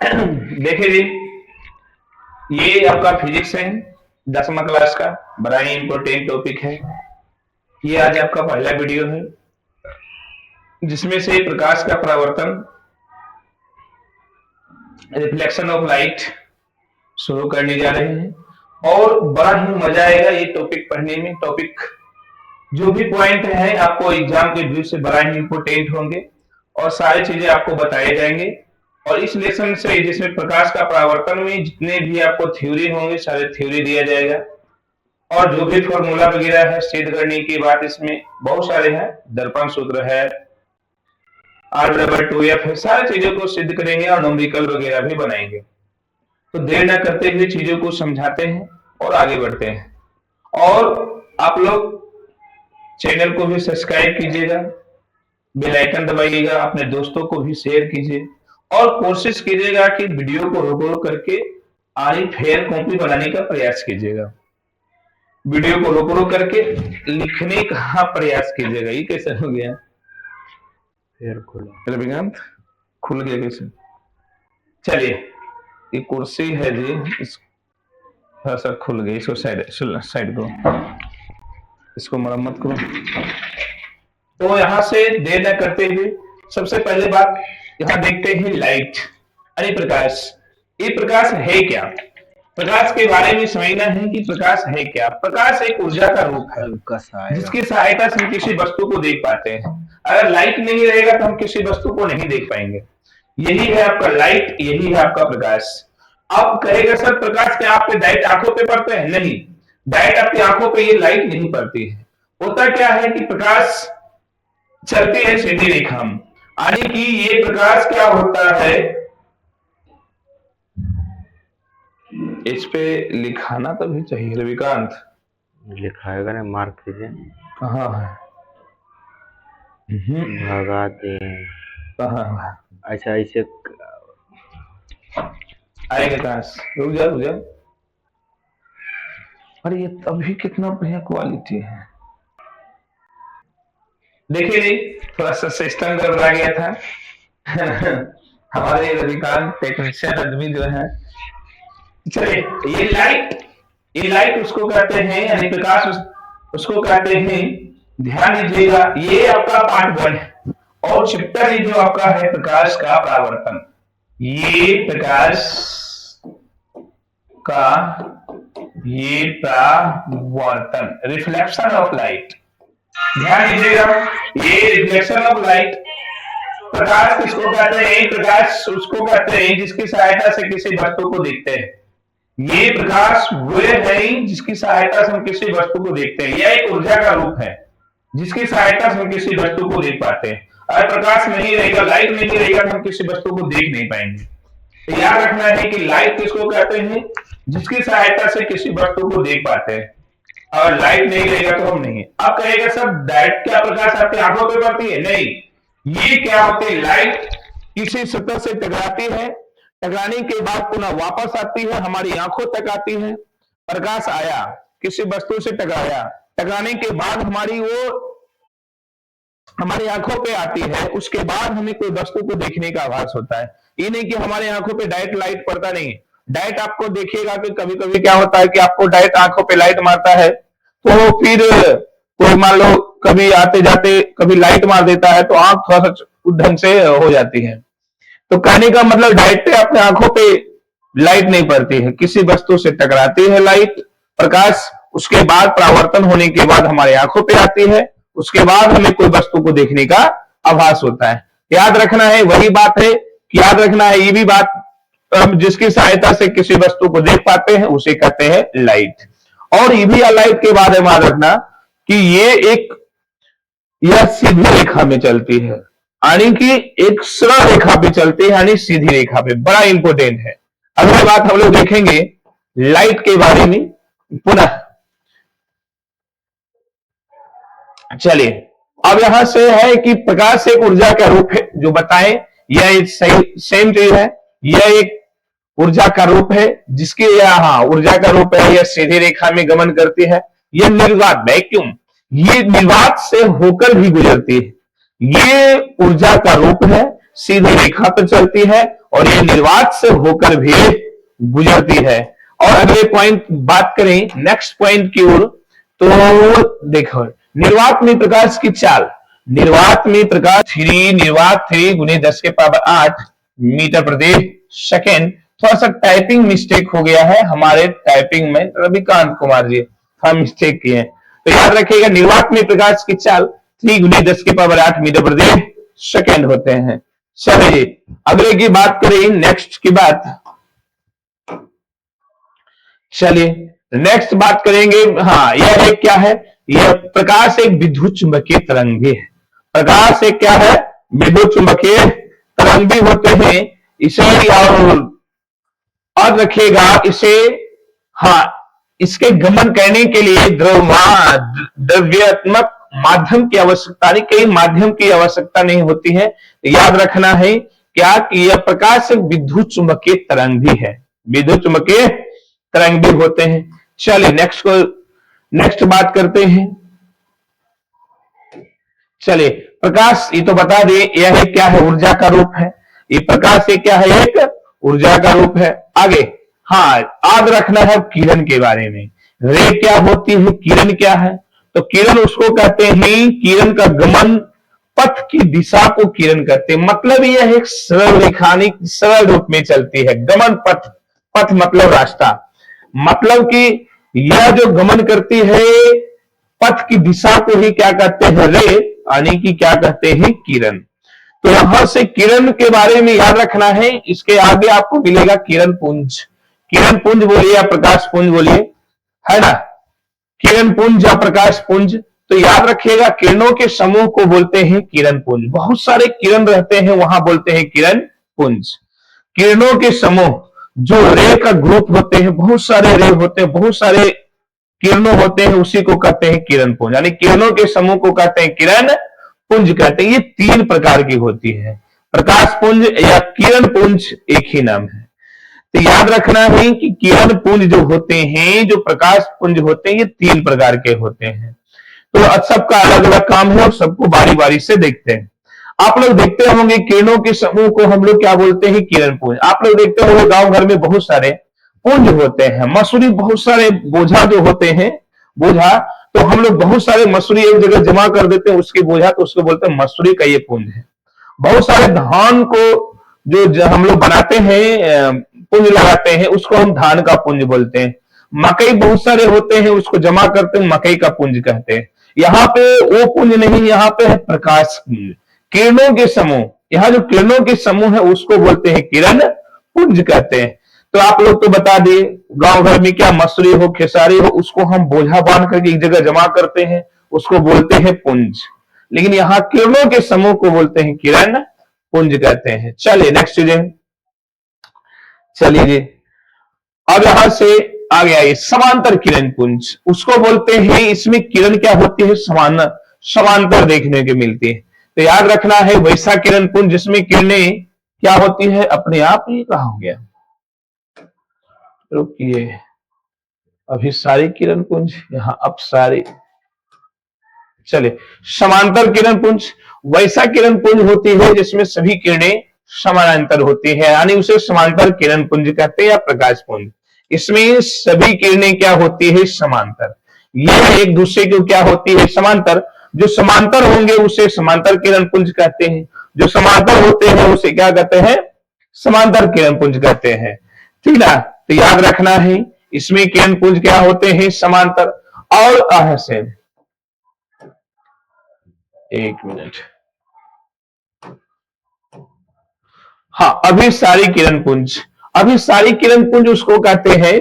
देखिए जी, ये आपका फिजिक्स है, 10वीं क्लास का बड़ा ही इंपॉर्टेंट टॉपिक है। ये आज आपका पहला वीडियो है जिसमें से प्रकाश का परावर्तन, रिफ्लेक्शन ऑफ लाइट शुरू करने जा रहे हैं और बड़ा ही मजा आएगा ये टॉपिक पढ़ने में। टॉपिक जो भी पॉइंट है आपको एग्जाम के व्यू से बड़ा ही इंपॉर्टेंट होंगे और सारी चीजें आपको बताए जाएंगे। और इस लेसन से जिसमें प्रकाश का परावर्तन में जितने भी आपको थ्योरी होंगे सारे थ्योरी दिया जाएगा और जो भी फॉर्मूला वगैरह है सिद्ध करने की बात इसमें बहुत सारे हैं। दर्पण सूत्र है, R/2F है, सारी चीजों को सिद्ध करेंगे और न्यूमेरिकल वगैरह भी बनाएंगे। तो देर न करते हुए चीजों को समझाते हैं और आगे बढ़ते हैं। और आप लोग चैनल को भी सब्सक्राइब कीजिएगा, बेल आइकन दबाइएगा, अपने दोस्तों को भी शेयर कीजिए और कोशिश कीजिएगा कि वीडियो को रोक रोक करके आरी फेयर कॉपी बनाने का प्रयास कीजिएगा। वीडियो को रोक रोक करके लिखने का प्रयास कीजिएगा। ये कैसे हो गया? फेयर खुला, रविकांत खुल गया कैसे? चलिए, ये कुर्सी है जी, इस थोड़ा सा खुल गई, इसको साइड को, इसको मरम्मत करो। तो यहां से देर न करते हुए सबसे पहले बात यहां देखते हैं लाइट यानी प्रकाश। ये प्रकाश है क्या? प्रकाश के बारे में समझना है कि प्रकाश है क्या। प्रकाश एक ऊर्जा का रूप है जिसकी सहायता से हम किसी वस्तु को देख पाते हैं। अगर लाइट नहीं रहेगा तो हम किसी वस्तु को नहीं देख पाएंगे। यही है आपका लाइट, यही है आपका प्रकाश। अब कहेगा सर प्रकाश क्या आपके डायरेक्ट आंखों पे पड़ते हैं? नहीं, डायरेक्ट आपकी आंखों पे ये लाइट नहीं पड़ती है। होता क्या है कि प्रकाश चलती है सीधी रेखा में, यानी कि ये प्रकाश क्या होता है, इस पे लिखाना तो भी चाहिए रविकांत। लिखाएगा ना, मार्क कीजिए। कहाँ है? भगा दे। कहाँ है? अच्छा, इसे आएगा कहाँ से? रुक जा रुक जा। अरे ये तभी कितना बढ़िया क्वालिटी है। देखिए नहीं, थोड़ा सा सिस्टम गड़बड़ा गया था हमारे रविकांत टेक्नीशियन आदमी जो है। चलिए, ये लाइट उसको कहते हैं, यानी प्रकाश उसको कहते हैं। ध्यान दीजिएगा, ये आपका पार्ट 1 है और चैप्टर ये जो आपका है प्रकाश का परावर्तन। ये प्रकाश का ये परावर्तन, रिफ्लेक्शन ऑफ लाइट। ध्यान दीजिएगा, ये रिफ्लेक्शन ऑफ लाइट। प्रकाश किसको कहते हैं? प्रकाश उसको कहते हैं जिसकी सहायता से किसी वस्तु को देखते हैं। ये प्रकाश वो है जिसकी सहायता से हम किसी वस्तु को देखते हैं। यह एक ऊर्जा का रूप है जिसकी सहायता से हम किसी वस्तु को देख पाते हैं। अगर प्रकाश नहीं रहेगा, लाइट नहीं रहेगा तो हम किसी वस्तु को देख नहीं पाएंगे। तो याद रखना है कि लाइट किसको कहते हैं? जिसकी सहायता से किसी वस्तु को देख पाते हैं। अगर लाइट नहीं रहेगा तो हम नहीं। अब कहेगा सर डायरेक्ट क्या प्रकाश आपकी आंखों पर पड़ती है? नहीं, ये क्या होती है, लाइट किसी सतह से टकराती है, टकराने के बाद पुनः वापस आती है, हमारी आंखों तक आती है। प्रकाश आया, किसी वस्तु से टकराया, टकराने के बाद हमारी आंखों पे आती है, उसके बाद हमें कोई वस्तु को देखने का आभास होता है। ये नहीं कि हमारे आंखों पे डायरेक्ट लाइट पड़ता नहीं है। डायरेक्ट आपको देखिएगा कि कभी कभी क्या होता है कि आपको डायरेक्ट आंखों पे लाइट मारता है, तो फिर कोई मान लो कभी आते जाते कभी लाइट मार देता है तो आंख थोड़ा सा ढंग से हो जाती है। तो कहने का मतलब डायरेक्ट अपने आंखों पे लाइट नहीं पड़ती है, किसी वस्तु से टकराती है लाइट, प्रकाश, उसके बाद परावर्तन होने के बाद हमारे आंखों पे आती है, उसके बाद हमें कोई वस्तु को देखने का आभास होता है। याद रखना है, वही बात है कि याद रखना है ये भी बात, जिसकी सहायता से किसी वस्तु को देख पाते हैं उसे कहते हैं लाइट। और ये भी लाइट के बाद है याद रखना कि यह सीधी रेखा में चलती है, यानी कि एक सरल रेखा पे चलती है, यानी सीधी रेखा पे। बड़ा इंपॉर्टेंट है। अगली बात हम लोग देखेंगे लाइट के बारे में पुनः। चलिए, अब यहां से है कि प्रकाश एक ऊर्जा का रूप है जो बताएं, यह एक सेम चीज है। यह एक ऊर्जा का रूप है जिसकी ऊर्जा का रूप है, यह सीधी रेखा में गमन करती है। यह निर्वात वैक्यूम, ये निर्वात से होकर भी गुजरती है। ये ऊर्जा का रूप है, सीधी रेखा पर चलती है और ये निर्वात से होकर भी गुजरती है। और अगले पॉइंट बात करें नेक्स्ट पॉइंट की ओर, तो देखो निर्वात में प्रकाश की चाल, निर्वात में प्रकाश निर्वात 3 गुने 10 के पावर 8 मीटर प्रति सेकेंड। थोड़ा सा टाइपिंग मिस्टेक हो गया है हमारे टाइपिंग में, रविकांत कुमार जी थोड़ा मिस्टेक किए हैं, तो याद रखिएगा निर्वात में प्रकाश की चाल 3 गुने 10 के पावर 8 मीटर प्रति सेकेंड होते हैं। चलिए अगले की बात करें, नेक्स्ट की बात, चलिए नेक्स्ट बात करेंगे। हाँ यह एक क्या है, यह प्रकाश एक विद्युत चुंबकीय तरंग भी है। प्रकाश एक क्या है, विद्युत चुंबकीय तरंग भी होते हैं। इसे और रखिएगा इसे, हाँ इसके गमन करने के लिए द्रव्यात्मक माध्यम की आवश्यकता नहीं, कई माध्यम की आवश्यकता नहीं होती है। याद रखना है क्या कि यह प्रकाश एक विद्युत चुंबकीय तरंग भी है, विद्युत चुंबकीय तरंग भी होते हैं। चलिए नेक्स्ट बात करते हैं। चलिए प्रकाश ये तो बता दें, यह क्या है, ऊर्जा का रूप है। ये प्रकाश ये क्या है, एक ऊर्जा का रूप है। आगे हाँ याद रखना है किरण के बारे में, रे क्या होती है, किरण क्या है, तो किरण उसको कहते हैं, किरण का गमन पथ की दिशा को किरण कहते हैं। मतलब यह एक सरल रेखानिक सरल रूप में चलती है। गमन पथ, पथ मतलब रास्ता, मतलब कि यह जो गमन करती है पथ की दिशा को ही क्या कहते हैं, रे, यानी कि क्या कहते हैं, किरण। तो यहां से किरण के बारे में याद रखना है। इसके आगे आपको मिलेगा किरण पुंज, किरण पुंज बोलिए या प्रकाश पुंज बोलिए, है ना, किरण पुंज या प्रकाश पुंज। तो याद रखिएगा किरणों के समूह को बोलते हैं किरण पुंज। बहुत सारे किरण रहते हैं वहां बोलते हैं किरण पुंज। किरणों के समूह जो रे का ग्रुप होते हैं, बहुत सारे रे होते हैं, बहुत सारे किरणों होते हैं, उसी को कहते हैं किरण पुंज, यानी किरणों के समूह को कहते हैं किरण पुंज कहते हैं। ये 3 प्रकार की होती है, प्रकाश पुंज या किरण पुंज एक ही नाम है। तो याद रखना है कि किरण पुंज जो होते हैं, जो प्रकाश पुंज होते हैं, ये 3 प्रकार के होते हैं। तो सबका अलग अलग काम है और सबको बारी बारी से देखते हैं। आप लोग देखते होंगे किरणों के समूह को हम लोग क्या बोलते हैं, किरण पुंज। आप लोग देखते होंगे गांव घर में बहुत सारे पुंज होते हैं, मसूरी, बहुत सारे बोझा जो होते हैं, बोझा, तो हम लोग बहुत सारे मसूरी एक जगह जमा कर देते हैं, उसके बोझा, तो उसको बोलते हैं मसूरी का ये पुंज है। बहुत सारे धान को जो हम लोग बनाते हैं, पुंज लगाते हैं, उसको हम धान का पुंज बोलते हैं। मकई बहुत सारे होते हैं, उसको जमा करते हैं, मकई का पुंज कहते हैं। यहाँ पे वो पुंज नहीं, यहाँ पे है प्रकाश पुंज, किरणों के समूह। यहाँ जो किरणों के समूह है उसको बोलते हैं किरण पुंज कहते हैं। तो आप लोग तो बता दिए, गांव घर में क्या मसूरी हो, खेसारी हो, उसको हम बोझा बांध करके एक जगह जमा करते हैं, उसको बोलते हैं पुंज। लेकिन यहाँ किरणों के समूह को बोलते हैं किरण पुंज कहते हैं। चलिए नेक्स्ट चीजें, चलिए जी अब यहां से आ गया ये समांतर किरण पुंज, उसको बोलते हैं। इसमें किरण क्या होती है, समांतर देखने को मिलती है। तो याद रखना है वैसा किरण पुंज जिसमें किरणें क्या होती है, अपने आप ही कहा हो गया, रुकिए, अभी सारी किरण पुंज यहां, अब सारी, चलिए समांतर किरण पुंज वैसा किरण पुंज होती है जिसमें सभी किरणें समानांतर होती है, यानी उसे समांतर किरण पुंज कहते हैं या प्रकाश पुंज। इसमें सभी किरणें क्या होती है, समांतर, यह एक दूसरे को क्या होती है, समांतर। जो समांतर होंगे उसे समांतर किरण पुंज कहते हैं, जो समांतर होते हैं उसे क्या कहते हैं, समांतर किरण पुंज कहते हैं। ठीक है, तो याद रखना है इसमें किरण पुंज क्या होते हैं, समांतर। और ऐसे एक मिनट, हाँ अभिसारी किरण पुंज, अभिसारी किरण पुंज उसको कहते हैं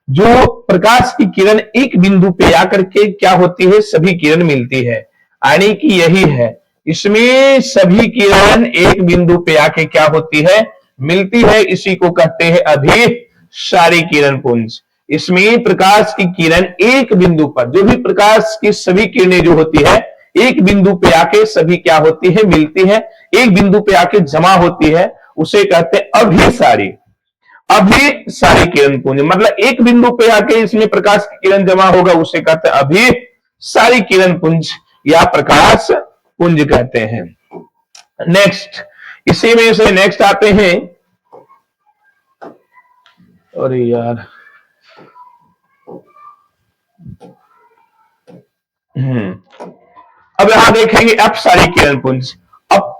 जो प्रकाश की किरण एक बिंदु पे आकर के क्या होती है, सभी किरण मिलती है, यानी कि यही है, इसमें सभी किरण एक बिंदु पे आके क्या होती है, मिलती है, इसी को कहते हैं अभिसारी किरण पुंज। इसमें प्रकाश की किरण एक बिंदु पर, जो भी प्रकाश की सभी किरणें जो होती है एक बिंदु पे आके सभी क्या होती है, मिलती है, एक बिंदु पे आके जमा होती है, उसे कहते हैं अभिसारी, अभिसारी किरण पुंज। मतलब एक बिंदु पे आके इसमें प्रकाश की किरण जमा होगा, उसे कहते हैं अभिसारी किरण पुंज या प्रकाश पुंज कहते हैं। नेक्स्ट, इसी में से नेक्स्ट आते हैं अरे यार। अब यहां देखेंगे अपसारी किरण पुंज। अब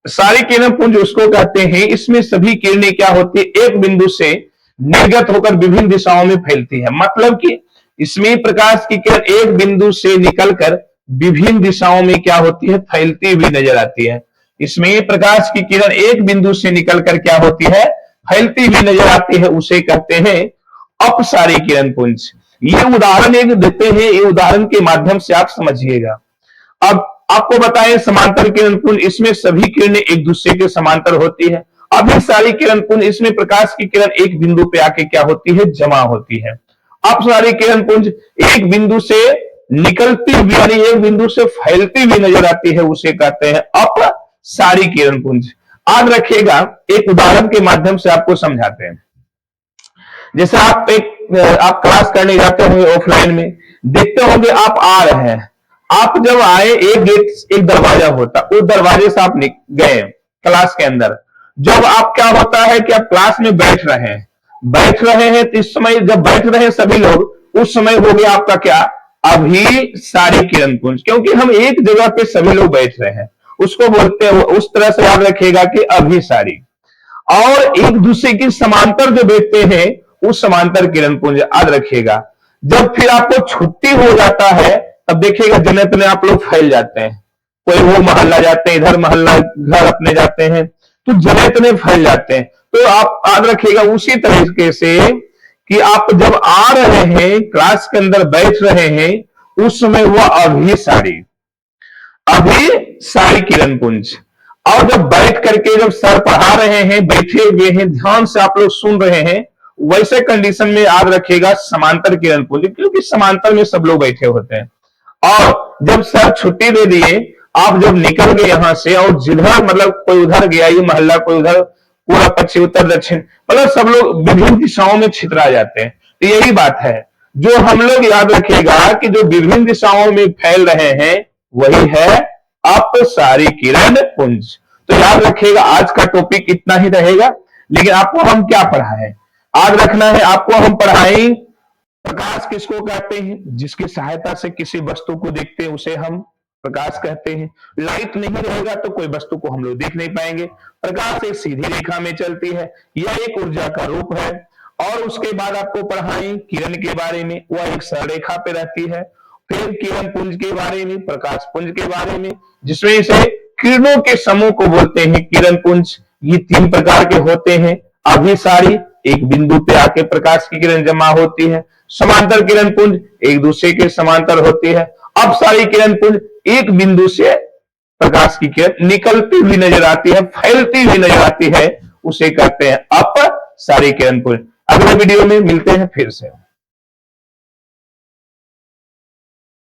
सारी किरण पुंज उसको कहते हैं, इसमें सभी किरणें क्या होती है, एक बिंदु से निर्गत होकर विभिन्न दिशाओं में फैलती है। मतलब कि इसमें प्रकाश की किरण एक बिंदु से निकलकर विभिन्न दिशाओं में क्या होती है, फैलती हुई नजर आती है। इसमें प्रकाश की किरण एक बिंदु से निकलकर क्या होती है, फैलती हुई नजर आती है, उसे कहते हैं अपसारी किरण पुंज। ये उदाहरण एक देते हैं, ये उदाहरण के माध्यम से आप समझिएगा। अब आपको बताएं समांतर किरण पुंज, इसमें सभी किरणें एक दूसरे के समांतर होती है। अभी सारी किरण पुंज, इसमें प्रकाश की किरण एक बिंदु पे आके क्या होती है, जमा होती है। अब सारी किरण पुंज एक बिंदु से निकलती हुई यानी एक बिंदु से फैलती हुई नजर आती है, उसे कहते हैं अपसारी किरण पुंज। याद रखिएगा, एक उदाहरण के माध्यम से आपको समझाते हैं। जैसे आप क्लास करने जाते होंगे ऑफलाइन में, देखते होंगे आप आ रहे हैं, आप जब आए एक गेट एक दरवाजा होता, उस दरवाजे से आप गए क्लास के अंदर। जब आप क्या होता है कि आप क्लास में बैठ रहे हैं तो इस समय जब बैठ रहे हैं सभी लोग, उस समय हो गया आपका क्या, अभी सारी किरण पुंज, क्योंकि हम एक जगह पे सभी लोग बैठ रहे हैं, उसको बोलते हैं, उस तरह से याद रखिएगा कि अभी सारी। और एक दूसरे की समांतर जो बैठते हैं उस समांतर किरण पुंज, याद रखिएगा। जब फिर आपको छुट्टी हो जाता है तब देखिएगा जने तने आप लोग फैल जाते हैं, कोई वो मोहल्ला जाते हैं, इधर मोहल्ला घर अपने जाते हैं, तो जने तने फैल जाते हैं। तो आप याद रखिएगा उसी तरीके से कि आप जब आ रहे हैं क्लास के अंदर बैठ रहे हैं, उस समय हुआ अभी सारी किरण पुंज। और जब बैठ करके जब सर पढ़ा रहे हैं, बैठे हुए हैं, ध्यान से आप लोग सुन रहे हैं, वैसे कंडीशन में याद रखिएगा समांतर किरण पुंज, क्योंकि समांतर में सब लोग बैठे होते हैं। और जब सर छुट्टी दे दिए, आप जब निकल गए यहां से, और जिधर मतलब कोई उधर गया, ये मोहल्ला कोई उधर, पूरा पश्चिम उत्तर दक्षिण, मतलब सब लोग विभिन्न दिशाओं में छितरा जाते हैं। तो यही बात है जो हम लोग याद रखिएगा कि जो विभिन्न दिशाओं में फैल रहे हैं वही है अपसारी किरण पुंज। तो याद रखिएगा आज का टॉपिक इतना ही रहेगा। लेकिन आपको हम क्या पढ़ाएं, याद रखना है, आपको हम पढ़ाएं प्रकाश किसको कहते हैं, जिसकी सहायता से किसी वस्तु को देखते हैं उसे हम प्रकाश कहते हैं। लाइट नहीं रहेगा तो कोई वस्तु को हम लोग देख नहीं पाएंगे। प्रकाश एक सीधी रेखा में चलती है, यह एक ऊर्जा का रूप है। और उसके बाद आपको पढ़ाएं किरण के बारे में, वह एक सरल रेखा पे रहती है। फिर किरण पुंज के बारे में, प्रकाश पुंज के बारे में, जिसमें से किरणों के समूह को बोलते हैं किरण पुंज। ये 3 प्रकार के होते हैं। अभिसारी, एक बिंदु पे आके प्रकाश की किरण जमा होती है। समांतर किरण पुंज, एक दूसरे के समांतर होती है। अपसारी किरण पुंज, एक बिंदु से प्रकाश की किरण निकलती हुई नजर आती है, फैलती हुई नजर आती है, उसे कहते हैं अपसारी किरण पुंज। अगले वीडियो में मिलते हैं फिर से।